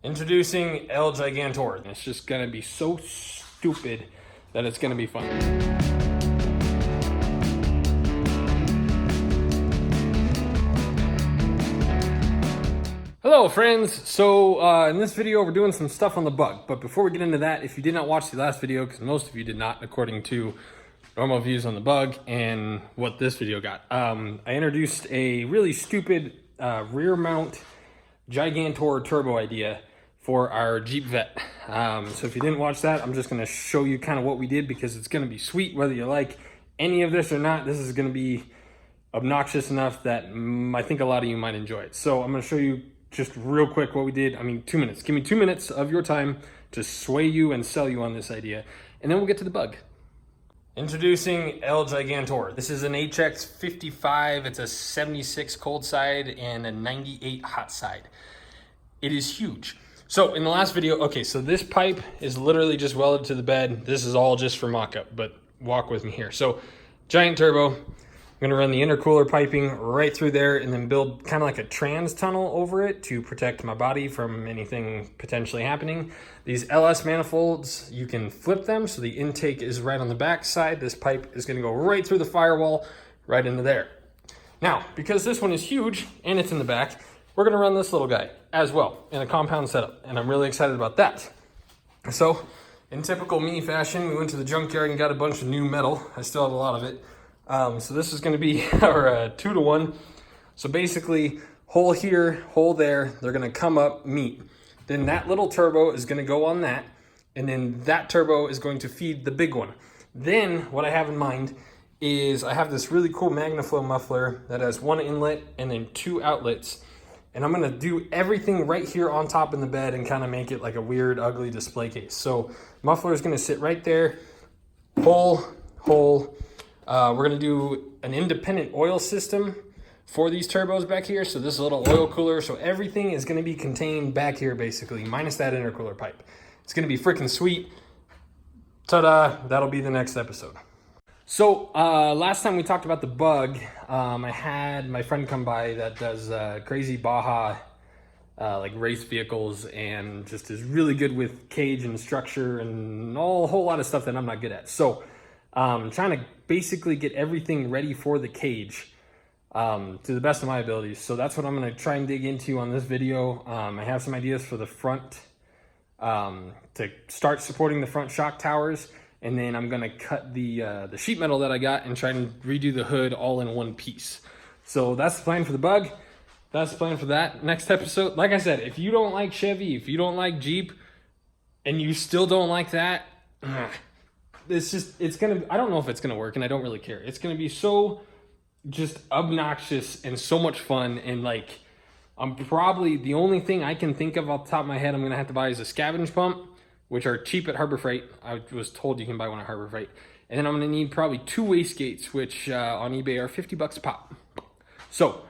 Introducing El Gigantor. It's just gonna be so stupid that it's gonna be fun. Hello friends, so in this video we're doing some stuff on the bug, but before we get into that, if you did not watch the last video, because most of you did not according to normal views on the bug and what this video got, I introduced a really stupid rear mount Gigantor turbo idea for our Jeep Vet. So if you didn't watch that, I'm just going to show you kind of what we did, because it's going to be sweet whether you like any of this or not. This is going to be obnoxious enough that I think a lot of you might enjoy it. So I'm going to show you just real quick what we did. I mean, 2 minutes. Give me 2 minutes of your time to sway you and sell you on this idea, and then we'll get to the bug. Introducing El Gigantor. This is an HX55. It's a 76 cold side and a 98 hot side. It is huge. So in the last video, okay, so this pipe is literally just welded to the bed. This is all just for mock-up, but walk with me here. So giant turbo. I'm gonna run the intercooler piping right through there and then build kind of like a trans tunnel over it to protect my body from anything potentially happening. These LS manifolds, you can flip them so the intake is right on the back side. This pipe is gonna go right through the firewall, right into there. Now, because this one is huge and it's in the back, we're gonna run this little guy as well in a compound setup, and I'm really excited about that. So, in typical me fashion, we went to the junkyard and got a bunch of new metal. I still have a lot of it. So this is gonna be our 2-to-1. So basically, hole here, hole there, they're gonna come up, meet. Then that little turbo is gonna go on that, and then that turbo is going to feed the big one. Then, what I have in mind is I have this really cool MagnaFlow muffler that has 1 inlet and then 2 outlets. And I'm gonna do everything right here on top in the bed and kind of make it like a weird, ugly display case. So muffler is gonna sit right there, hole. We're gonna do an independent oil system for these turbos back here. So this is a little oil cooler. So everything is gonna be contained back here basically, minus that intercooler pipe. It's gonna be freaking sweet. Ta-da, that'll be the next episode. So last time we talked about the bug, I had my friend come by that does crazy Baja like race vehicles and just is really good with cage and structure and a whole lot of stuff that I'm not good at. So I'm trying to basically get everything ready for the cage to the best of my abilities. So that's what I'm going to try and dig into on this video. I have some ideas for the front to start supporting the front shock towers. And then I'm gonna cut the sheet metal that I got and try and redo the hood all in one piece. So that's the plan for the bug. That's the plan for that next episode. Like I said, if you don't like Chevy, if you don't like Jeep, and you still don't like that, it's gonna, I don't know if it's gonna work, and I don't really care. It's gonna be so just obnoxious and so much fun, and like, I'm probably, the only thing I can think of off the top of my head I'm gonna have to buy is a scavenge pump, which are cheap at Harbor Freight. I was told you can buy one at Harbor Freight. And then I'm gonna need probably 2 wastegates, which on eBay are $50 a pop. So,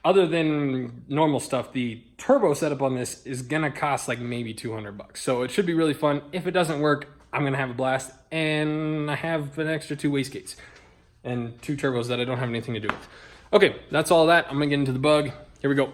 other than normal stuff, the turbo setup on this is gonna cost like maybe $200. So it should be really fun. If it doesn't work, I'm gonna have a blast. And I have an extra 2 wastegates and 2 turbos that I don't have anything to do with. Okay, that's all that. I'm gonna get into the bug. Here we go.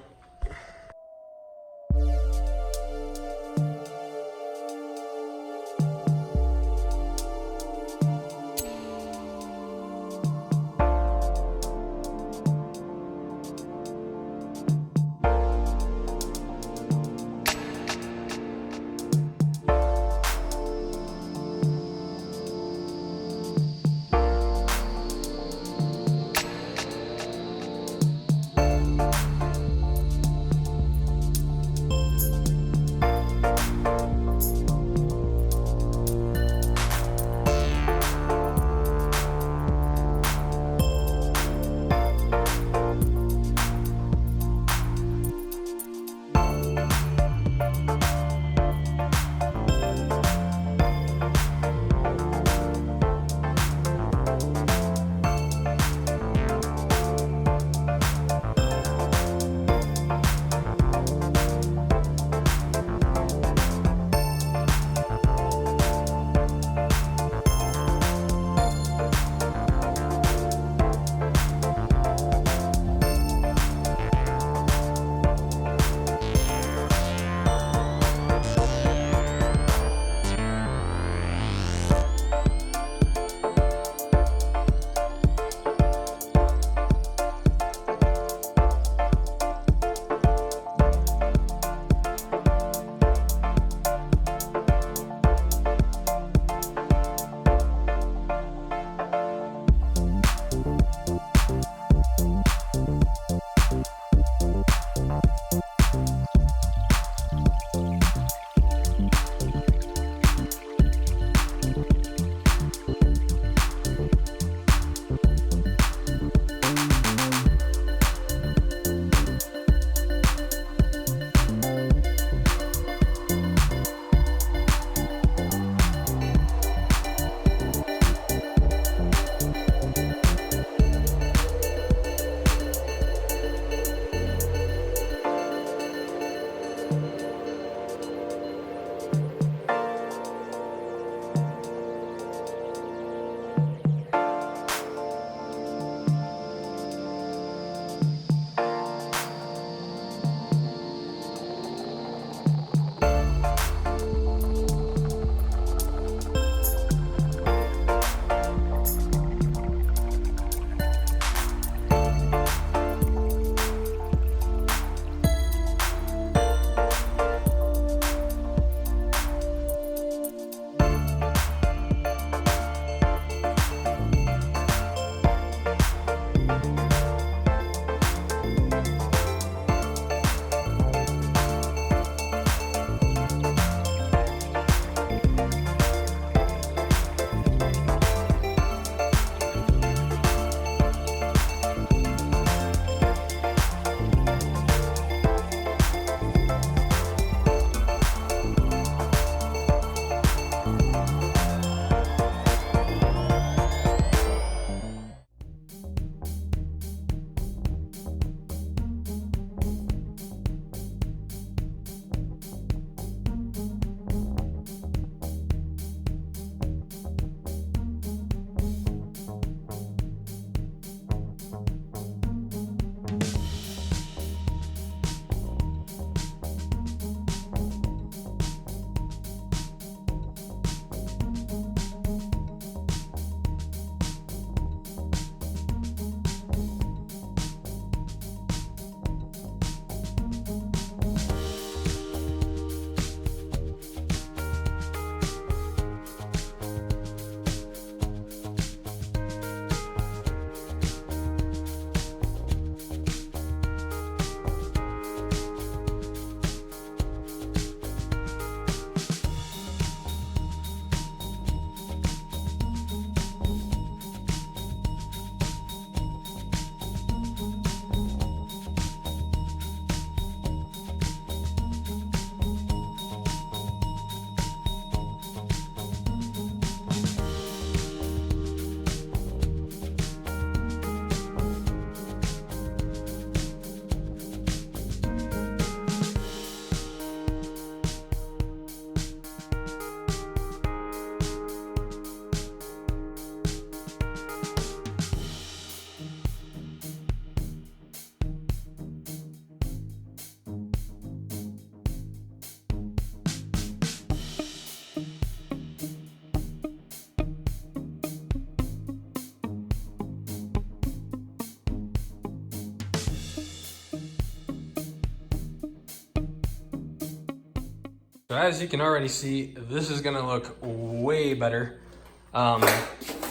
So as you can already see, this is gonna look way better.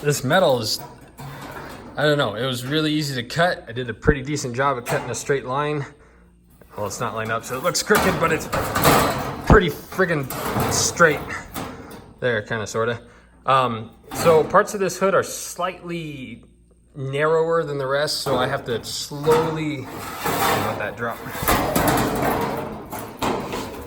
This metal is, I don't know, it was really easy to cut. I did a pretty decent job of cutting a straight line. Well, it's not lined up, so it looks crooked, but it's pretty friggin' straight. There, kinda, sorta. So parts of this hood are slightly narrower than the rest, so I have to slowly, let that drop.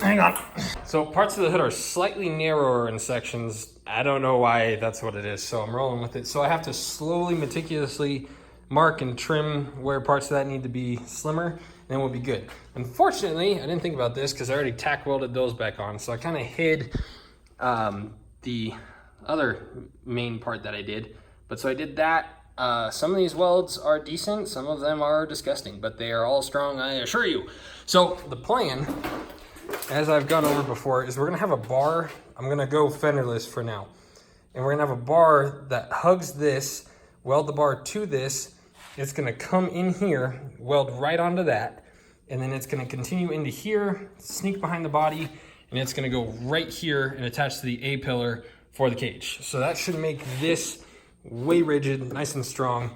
Hang on. So parts of the hood are slightly narrower in sections. I don't know why that's what it is, so I'm rolling with it. So I have to slowly, meticulously mark and trim where parts of that need to be slimmer, and then we'll be good. Unfortunately, I didn't think about this because I already tack welded those back on, so I kind of hid the other main part that I did. But so I did that. Some of these welds are decent, some of them are disgusting, but they are all strong, I assure you. So the plan, as I've gone over before, is we're gonna have a bar. I'm gonna go fenderless for now. And we're gonna have a bar that hugs this, weld the bar to this. It's gonna come in here, weld right onto that, and then it's gonna continue into here, sneak behind the body, and it's gonna go right here and attach to the A-pillar for the cage. So that should make this way rigid, nice and strong.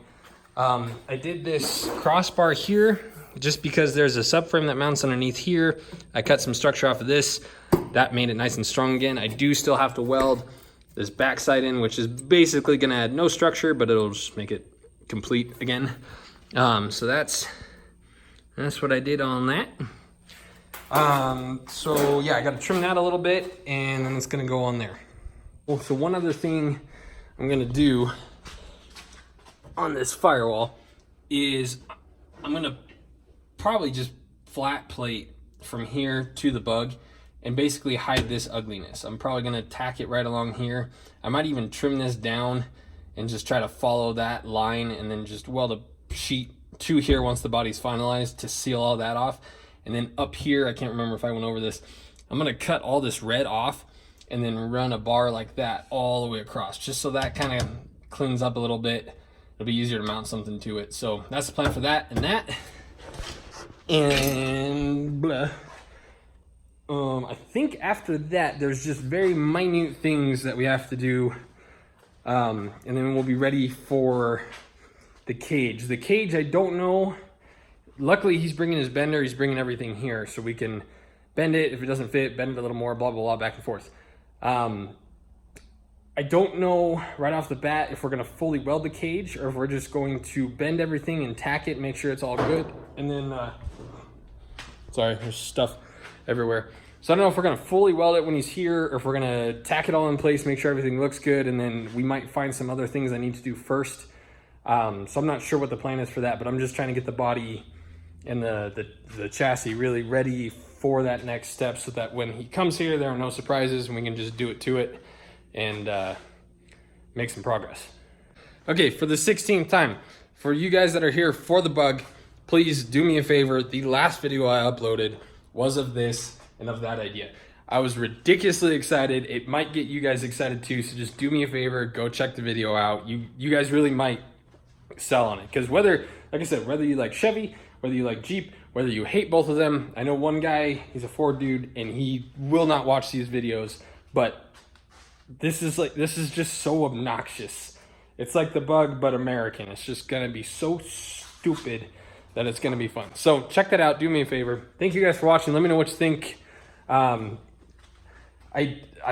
I did this crossbar here just because there's a subframe that mounts underneath here. I cut some structure off of this. That made it nice and strong again. I do still have to weld this backside in, which is basically gonna add no structure, but it'll just make it complete again. So that's what I did on that. So yeah, I gotta trim that a little bit, and then it's gonna go on there. Well, so one other thing I'm gonna do on this firewall is I'm gonna probably just flat plate from here to the bug and basically hide this ugliness. I'm probably gonna tack it right along here. I might even trim this down and just try to follow that line and then just weld a sheet to here once the body's finalized to seal all that off. And then up here, I can't remember if I went over this, I'm gonna cut all this red off and then run a bar like that all the way across, just so that kind of cleans up a little bit. It'll be easier to mount something to it. So that's the plan for that and that. And blah. I think after that, there's just very minute things that we have to do. And then we'll be ready for the cage. The cage, I don't know. Luckily, he's bringing his bender. He's bringing everything here so we can bend it. If it doesn't fit, bend it a little more, blah, blah, blah, back and forth. I don't know right off the bat if we're gonna fully weld the cage or if we're just going to bend everything and tack it, make sure it's all good. And then, sorry, there's stuff everywhere. So I don't know if we're gonna fully weld it when he's here or if we're gonna tack it all in place, make sure everything looks good, and then we might find some other things I need to do first. So I'm not sure what the plan is for that, but I'm just trying to get the body and the chassis really ready for that next step so that when he comes here, there are no surprises and we can just do it to it and make some progress. Okay, for the 16th time, for you guys that are here for the bug, please do me a favor. The last video I uploaded was of this and of that idea. I was ridiculously excited. It might get you guys excited too, so just do me a favor, go check the video out. You guys really might sell on it, because whether, like I said, whether you like Chevy, whether you like Jeep, whether you hate both of them. I know one guy, he's a Ford dude, and he will not watch these videos, but this is just so obnoxious. It's like the bug, but American. It's just gonna be so stupid that it's gonna be fun. So check that out, do me a favor. Thank you guys for watching. Let me know what you think. I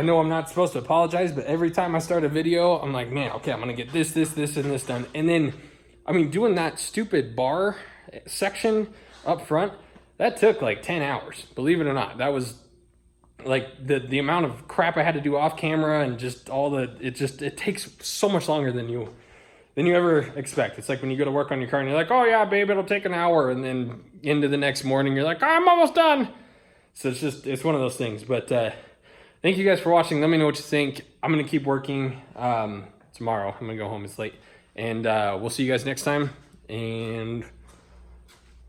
know I'm not supposed to apologize, but every time I start a video, I'm like, man, okay, I'm gonna get this, and this done. And then, I mean, doing that stupid bar section up front, that took like 10 hours, believe it or not. That was like the amount of crap I had to do off camera and just all it takes so much longer than you ever expect. It's like when you go to work on your car and you're like, oh yeah, babe, it'll take an hour. And then into the next morning, you're like, oh, I'm almost done. So it's one of those things. But thank you guys for watching. Let me know what you think. I'm going to keep working tomorrow. I'm going to go home. It's late. And we'll see you guys next time. And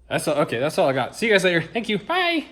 that's all. Okay, that's all I got. See you guys later. Thank you. Bye.